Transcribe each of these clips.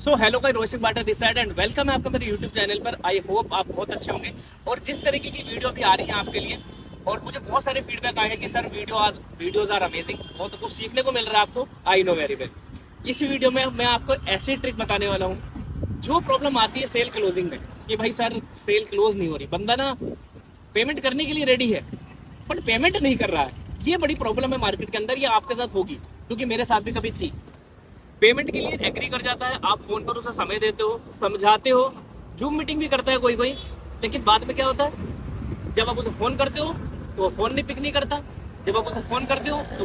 So hello guys, Roshik Bata this side and welcome है आपका मेरे यूट्यूब चैनल पर। आई होप आप बहुत अच्छे होंगे और जिस तरीके की वीडियो भी आ रही है आपके लिए, और मुझे बहुत सारे फीडबैक आए हैं कि सर वीडियोज आर अमेजिंग, बहुत कुछ सीखने को मिल रहा है आपको। I know very well. इस वीडियो में मैं आपको ऐसी ट्रिक बताने वाला हूँ जो प्रॉब्लम आती है सेल क्लोजिंग में, कि भाई सर सेल क्लोज नहीं हो रही, बंदा ना पेमेंट करने के लिए रेडी है बट पेमेंट नहीं कर रहा है। ये बड़ी प्रॉब्लम है मार्केट के अंदर, ये आपके साथ होगी क्योंकि मेरे साथ भी कभी थी। पेमेंट के लिए एग्री कर जाता है, आप फोन पर उसे समय देते हो, समझाते हो, जूम मीटिंग भी करता है कोई कोई, लेकिन बाद में क्या होता है, जब आप उसे फोन करते हो तो वो फोन नहीं पिक नहीं करता, जब आप उसे फोन करते हो तो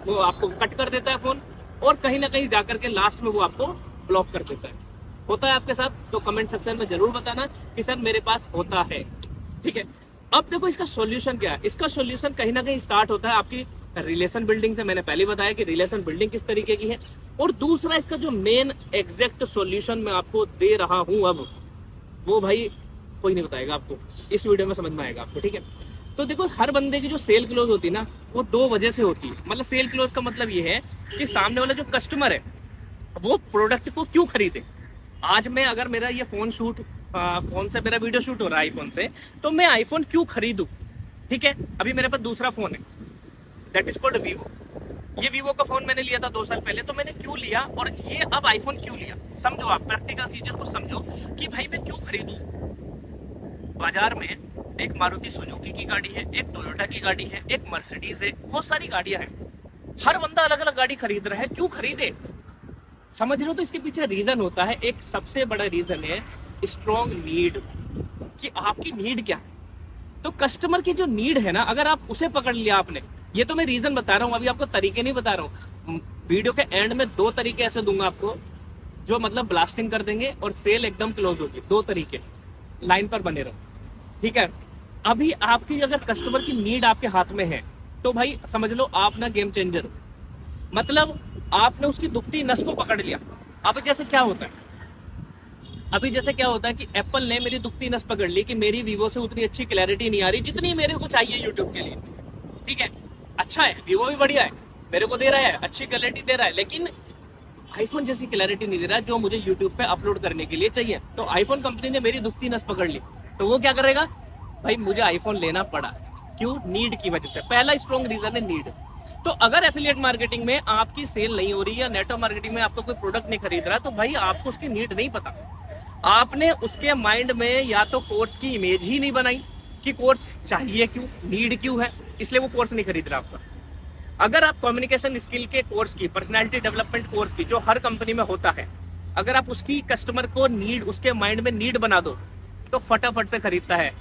वो आपको कट कर देता है फोन, और कहीं ना कहीं जाकर के लास्ट में वो आपको ब्लॉक कर देता है। होता है आपके साथ? तो कमेंट सेक्शन में जरूर बताना कि सर मेरे पास होता है। ठीक है, अब देखो इसका सॉल्यूशन क्या है। इसका सॉल्यूशन कहीं ना कहीं स्टार्ट होता है आपकी रिलेशन बिल्डिंग से। मैंने पहले बताया कि रिलेशन बिल्डिंग किस तरीके की है, और दूसरा इसका जो मेन एग्जैक्ट सॉल्यूशन मैं आपको दे रहा हूं अब, वो भाई कोई नहीं बताएगा आपको, इस वीडियो में समझ में आएगा आपको। ठीक है, तो देखो हर बंदे की जो सेल क्लोज होती है ना, वो दो वजह से होती है। मतलब सेल क्लोज का मतलब ये है कि सामने वाला जो कस्टमर है वो प्रोडक्ट को क्यों खरीदे। आज मैं अगर मेरा ये फोन से मेरा वीडियो शूट हो रहा है आईफोन से, तो मैं आईफोन क्यों खरीदूं। ठीक है, अभी मेरे पास दूसरा फोन है, दैट इज कॉल्ड वीवो। ये वीवो का फोन मैंने लिया था 2 साल पहले, तो मैंने क्यों लिया और ये अब आईफोन क्यों लिया, समझो आप प्रैक्टिकल चीजें को समझो कि भाई मैं क्यों खरीदूं। बाजार में एक मारुति सुजुकी की गाड़ी है, एक टोयोटा की गाड़ी है, एक मर्सिडीज है, बहुत सारी गाड़ियां हैं। हर बंदा अलग अलग गाड़ी खरीद रहा है, क्यों खरीदे समझ रहे हो। तो इसके पीछे रीजन होता है, एक सबसे बड़ा रीजन है स्ट्रॉन्ग नीड, कि आपकी नीड क्या है। तो कस्टमर की जो नीड है ना, अगर आप उसे पकड़ लिया आपने, ये तो मैं रीजन बता रहा हूँ, अभी आपको तरीके नहीं बता रहा हूँ। वीडियो के एंड में 2 तरीके ऐसे दूंगा आपको जो मतलब ब्लास्टिंग कर देंगे और सेल एकदम क्लोज होगी। 2 तरीके, लाइन पर बने रहो। ठीक है, अभी आपकी अगर कस्टमर की नीड आपके हाथ में है तो भाई समझ लो आप ना गेम चेंजर हो। मतलब आपने उसकी दुखती नस को पकड़ लिया। अब जैसे क्या होता है, कि एप्पल ने मेरी दुखती नस पकड़ ली कि मेरी वीवो से उतनी अच्छी क्लैरिटी नहीं आ रही जितनी मेरे को चाहिए यूट्यूब के लिए। ठीक है, अच्छा है, वीवो भी बढ़िया है, मेरे को दे रहा है, अच्छी क्लैरिटी दे रहा है, लेकिन आईफोन जैसी क्लैरिटी नहीं दे रहा जो मुझे यूट्यूब पे अपलोड करने के लिए चाहिए। तो आईफोन कंपनी ने मेरी दुखती नस पकड़ ली, तो वो क्या करेगा भाई, मुझे आईफोन लेना पड़ा। क्यों? नीड की वजह से। पहला स्ट्रॉन्ग रीजन है नीड। तो अगर एफिलिएट मार्केटिंग में आपकी सेल नहीं हो रही या नेटवर्क मार्केटिंग में आपको कोई प्रोडक्ट नहीं खरीद रहा, तो भाई आपको उसकी नीड नहीं पता। आपने उसके माइंड में या तो कोर्स की इमेज ही नहीं बनाई कि कोर्स चाहिए क्यों, नीड क्यों है, इसलिए वो कोर्स नहीं खरीद रहा आपका। अगर आप कम्युनिकेशन स्किल के कोर्स की, पर्सनालिटी डेवलपमेंट कोर्स की, जो हर कंपनी में होता है, अगर आप उसकी कस्टमर को नीड, उसके माइंड में नीड बना दो, तो फटाफट से खरीदता है।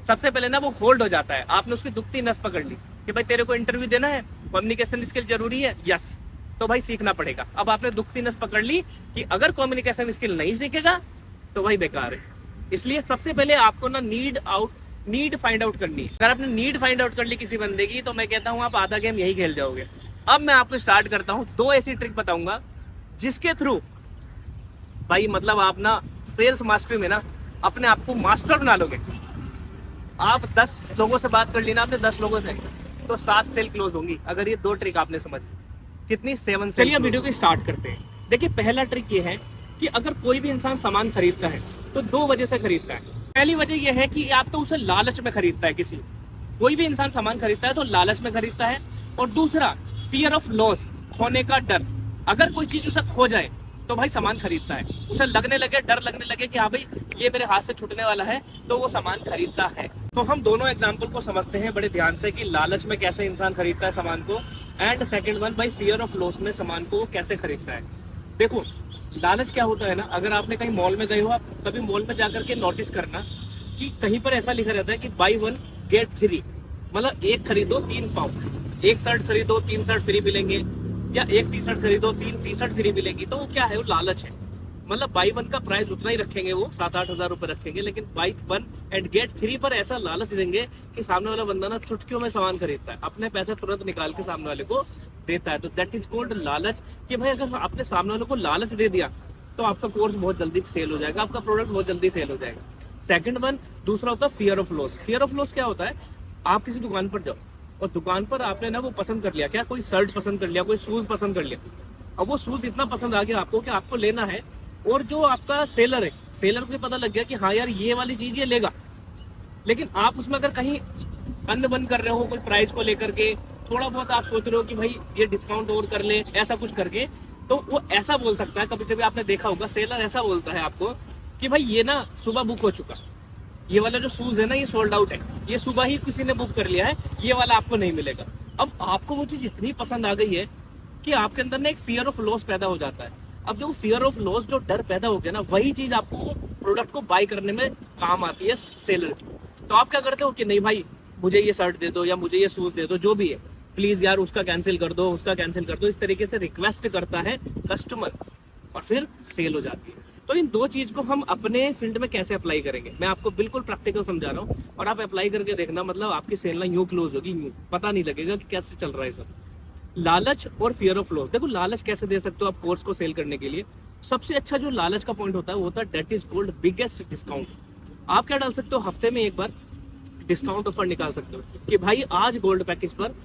सबसे पहले ना वो होल्ड हो जाता है। आपने उसकी दुखती नस पकड़ ली कि भाई तेरे को इंटरव्यू देना है, कम्युनिकेशन स्किल जरूरी है, यस, तो भाई सीखना पड़ेगा। अब आपने दुखती नस पकड़ ली कि अगर कम्युनिकेशन स्किल नहीं सीखेगा तो भाई बेकार है। इसलिए सबसे पहले आपको ना नीड फाइंड आउट करनी है। अगर आपने नीड फाइंड आउट कर ली किसी बंदे की, तो मैं कहता हूँ आप आधा गेम यही खेल जाओगे। अब मैं आपको स्टार्ट करता हूँ, 2 ऐसी ट्रिक बताऊंगा जिसके थ्रू भाई मतलब आप ना सेल्स मास्टरी में ना अपने आप को मास्टर बना लोगे। आप 10 लोगों से बात कर ली ना आपने, 10 लोगों से, तो 7 सेल क्लोज होंगी अगर ये 2 ट्रिक आपने समझ। कितनी? 7 सेल। चलिए वीडियो को स्टार्ट करते हैं। देखिए पहला ट्रिक ये है कि अगर कोई भी इंसान सामान खरीदता है तो 2 वजह से खरीदता है। पहली वजह यह है कि आप तो उसे लालच में खरीदता है। कोई भी इंसान सामान खरीदता है तो लालच में खरीदता है। और दूसरा, फियर ऑफ लॉस, खोने का डर। अगर कोई चीज उसे खो जाए तो भाई सामान खरीदता है, उसे डर लगने लगे कि हाँ भाई ये मेरे हाथ से छूटने वाला है, तो वो सामान खरीदता है। तो हम दोनों एग्जाम्पल को समझते हैं बड़े ध्यान से कि लालच में कैसे इंसान खरीदता है सामान को, एंड सेकंड वन भाई फियर ऑफ लॉस में सामान को कैसे खरीदता है। देखो लालच क्या होता है ना, अगर आपने कहीं मॉल में गए हो, आप कभी मॉल में जाकर के नोटिस करना कि कहीं पर ऐसा लिखा रहता है कि बाई 1 गेट 3, मतलब 1 खरीदो 3 पाओ, 1 शर्ट खरीदो 3 शर्ट फ्री मिलेंगे, या 1 टी शर्ट खरीदो 3 टी शर्ट फ्री मिलेगी। तो वो क्या है, वो लालच है। मतलब बाई 1 का प्राइस उतना ही रखेंगे, वो 7-8 हजार रुपए रखेंगे, लेकिन बाई 1 एंड गेट 3 पर ऐसा लालच देंगे कि सामने वाला बंदा ना चुटकियों में सामान खरीदता है, अपने पैसे तुरंत निकाल के सामने वाले को देता है। तो दैट इज कॉल्ड लालच। कि भाई अगर आपने सामने वाले को लालच दे दिया तो आपका कोर्स बहुत जल्दी सेल हो जाएगा, आपका प्रोडक्ट बहुत जल्दी सेल हो जाएगा। सेकंड वन, दूसरा होता है fear of loss. Fear of loss क्या होता है, आप किसी दुकान पर जाओ और दुकान पर आपने ना वो पसंद कर लिया, क्या कोई शर्ट पसंद कर लिया, कोई शूज पसंद कर लिया, अब वो शूज इतना पसंद आ गया आपको कि आपको लेना है, और जो आपका सेलर है, सेलर को पता लग गया कि हाँ यार ये वाली चीज ये लेगा, लेकिन आप उसमें अगर कहीं अनबन कर रहे हो कोई प्राइस को लेकर के, थोड़ा बहुत आप सोच रहे हो कि भाई ये डिस्काउंट और कर ले, ऐसा कुछ करके, तो वो ऐसा बोल सकता है, कभी कभी आपने देखा होगा सेलर ऐसा बोलता है आपको कि भाई ये ना सुबह बुक हो चुका, ये वाला जो शूज है ना ये सोल्ड आउट है, ये सुबह ही किसी ने बुक कर लिया है, ये वाला आपको नहीं मिलेगा। अब आपको वो चीज इतनी पसंद आ गई है कि आपके अंदर ना एक फियर ऑफ लॉस पैदा हो जाता है। अब जो फियर ऑफ लॉस, जो डर पैदा हो गया ना, वही चीज आपको प्रोडक्ट को बाय करने में काम आती है सेलर की। तो आप क्या करते हो कि नहीं भाई मुझे ये शर्ट दे दो या मुझे ये शूज दे दो, जो भी है प्लीज यार उसका कैंसिल कर दो, उसका कैंसिल कर दो, इस तरीके से रिक्वेस्ट करता है कस्टमर और फिर सेल हो जाती है। तो इन दो चीज को हम अपने फील्ड में कैसे अप्लाई करेंगे, मैं आपको बिल्कुल प्रैक्टिकल समझा रहा हूँ, और आप अप्लाई करके देखना, मतलब आपकी सेल ना यूं क्लोज होगी, यूं पता नहीं लगेगा कि कैसे चल रहा है सब। लालच और फियर ऑफ लॉस, देखो लालच कैसे दे सकते हो आप कोर्स को सेल करने के लिए। सबसे अच्छा जो लालच का पॉइंट होता है वो होता है that is called biggest discount. आप क्या डाल सकते हो, हफ्ते में एक बार डिस्काउंट ऑफर निकाल सकते हो कि भाई आज गोल्ड पैकेज पर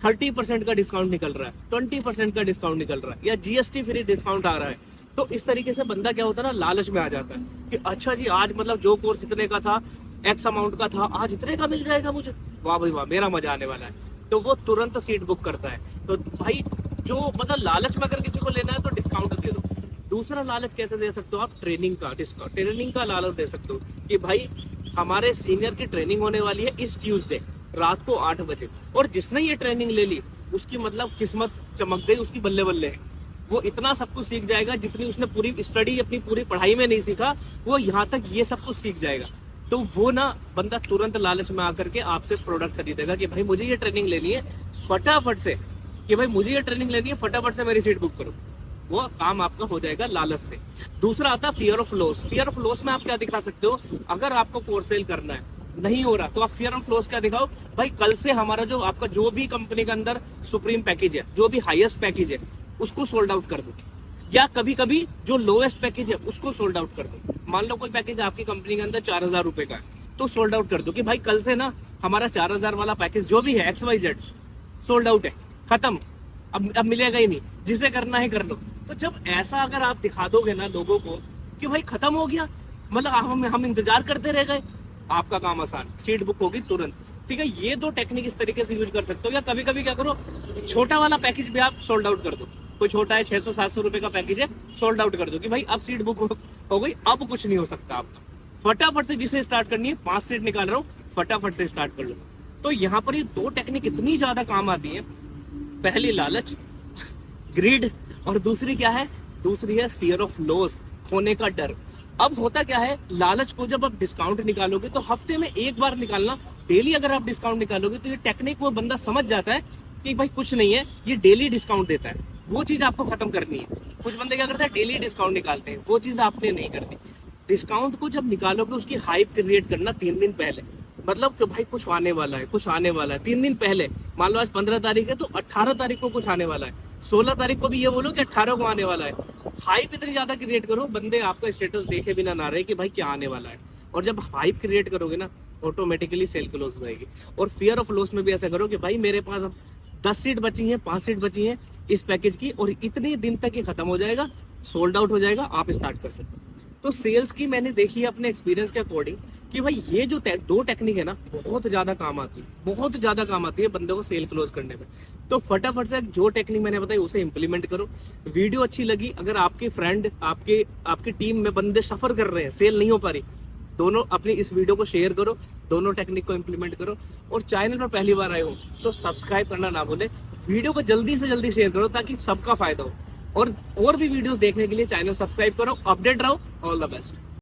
30% का डिस्काउंट निकल रहा है, 20% का डिस्काउंट निकल रहा है, या जीएसटी फ्री डिस्काउंट आ रहा है। तो इस तरीके से बंदा क्या होता है ना, लालच में आ जाता है कि अच्छा जी आज मतलब जो कोर्स इतने का था, एक्स अमाउंट का था, आज इतने का मिल जाएगा मुझे, वाह भाई वाह मेरा मजा आने वाला है। तो वो तुरंत सीट बुक करता है। तो भाई जो मतलब लालच में अगर किसी को लेना है तो डिस्काउंट दे दो। दूसरा लालच कैसे दे सकते हो आप, ट्रेनिंग का डिस्काउंट, ट्रेनिंग का लालच दे सकते हो कि भाई हमारे सीनियर की ट्रेनिंग होने वाली है इस ट्यूसडे रात को 8 बजे, और जिसने ये ट्रेनिंग ले ली उसकी मतलब किस्मत चमक गई, उसकी बल्ले बल्ले है। वो इतना सब कुछ सीख जाएगा जितनी उसने पूरी स्टडी अपनी पूरी पढ़ाई में नहीं सीखा, वो यहाँ तक ये सब कुछ सीख जाएगा। तो वो ना बंदा तुरंत लालच में आकर के आपसे प्रोडक्ट खरीदेगा कि भाई मुझे ये ट्रेनिंग लेनी है फटाफट से, कि भाई मुझे ये ट्रेनिंग लेनी है फटाफट से मेरी सीट बुक करो। वो काम आपका हो जाएगा लालच से। दूसरा आता है fear of loss. Fear of loss में आप क्या दिखा सकते हो, अगर आपको कोर्स सेल करना है नहीं हो रहा तो आप फियर ऑफ लॉस क्या दिखाओ, भाई कल से हमारा जो आपका जो भी कंपनी के अंदर सुप्रीम पैकेज है, जो भी हाईएस्ट पैकेज है उसको सोल्ड आउट कर दो, या कभी कभी जो लोएस्ट पैकेज है उसको सोल्ड आउट कर दो। मान लो कोई पैकेज आपकी कंपनी के अंदर 4000 रुपए का है, तो सोल्ड आउट कर दो कि भाई कल से ना हमारा 4000 वाला पैकेज जो भी है XYZ सोल्ड आउट है, खत्म, अब मिलेगा ही नहीं, जिसे करना है कर लो। तो जब ऐसा अगर आप दिखा दोगे ना लोगों को कि भाई खत्म हो गया, मतलब हम इंतजार करते रह गए, आपका काम आसान, सीट बुक होगी तुरंत। ठीक है, ये दो टेक्निक इस तरीके से यूज कर सकते हो। या कभी कभी क्या करो, छोटा वाला पैकेज भी आप सोल्ड आउट कर दो, कोई छोटा है 600-700 रुपए का पैकेज है, सोल्ड आउट कर दो कि भाई अब सीट बुक हो गई, अब कुछ नहीं हो सकता आपका, फटाफट से जिसे स्टार्ट करनी है, 5 सीट निकाल रहा हूँ, फटाफट से स्टार्ट कर लो। तो यहाँ पर ये दो टेक्निक इतनी ज्यादा काम आती है, पहली लालच ग्रीड, और दूसरी क्या है, दूसरी है फियर ऑफ लॉस, खोने का डर। अब होता क्या है, लालच को जब आप डिस्काउंट निकालोगे तो हफ्ते में एक बार निकालना, डेली अगर आप डिस्काउंट निकालोगे तो ये टेक्निक वो बंदा समझ जाता है कि भाई कुछ नहीं है, ये डेली डिस्काउंट देता है, वो चीज आपको खत्म करनी है। कुछ बंदे क्या करते हैं, डेली डिस्काउंट निकालते हैं, वो चीज आपने नहीं करनी। डिस्काउंट को जब निकालोगे उसकी हाइप क्रिएट करना 3 दिन पहले, मतलब कि भाई कुछ आने वाला है, कुछ आने वाला है, 3 दिन पहले। मान लो आज 15 तारीख है तो 18 तारीख को कुछ आने वाला है, 16 तारीख को भी ये बोलो कि 18 को आने वाला है। हाइप इतनी ज्यादा क्रिएट करो, बंदे आपका स्टेटस देखे बिना ना रहे कि भाई क्या आने वाला है। और जब हाइप क्रिएट करोगे ना, ऑटोमेटिकली सेल क्लोज हो जाएगी। और फियर ऑफ लॉस में भी ऐसा करो कि भाई मेरे पास अब 10 सीट बची हैं, 5 सीट बची हैं इस पैकेज की, और इतने दिन तक ये खत्म हो जाएगा, सोल्ड आउट हो जाएगा, आप स्टार्ट कर सकते हो। तो सेल्स की मैंने देखी है अपने एक्सपीरियंस के अकॉर्डिंग कि भाई ये जो दो टेक्निक है ना, बहुत ज्यादा काम आती है, बहुत ज्यादा काम आती है बंदे को सेल क्लोज करने में। तो फटाफट से जो टेक्निक मैंने बताई उसे इंप्लीमेंट करो। वीडियो अच्छी लगी, अगर आपके फ्रेंड आपकी टीम में बंदे सफर कर रहे हैं, सेल नहीं हो पा रही, दोनों अपनी इस वीडियो को शेयर करो, दोनों टेक्निक को इंप्लीमेंट करो। और चैनल पर पहली बार आए हो तो सब्सक्राइब करना ना भूले, वीडियो को जल्दी से जल्दी शेयर करो ताकि सबका फायदा हो। और भी वीडियोस देखने के लिए चैनल सब्सक्राइब करो, अपडेट रहो। All the best.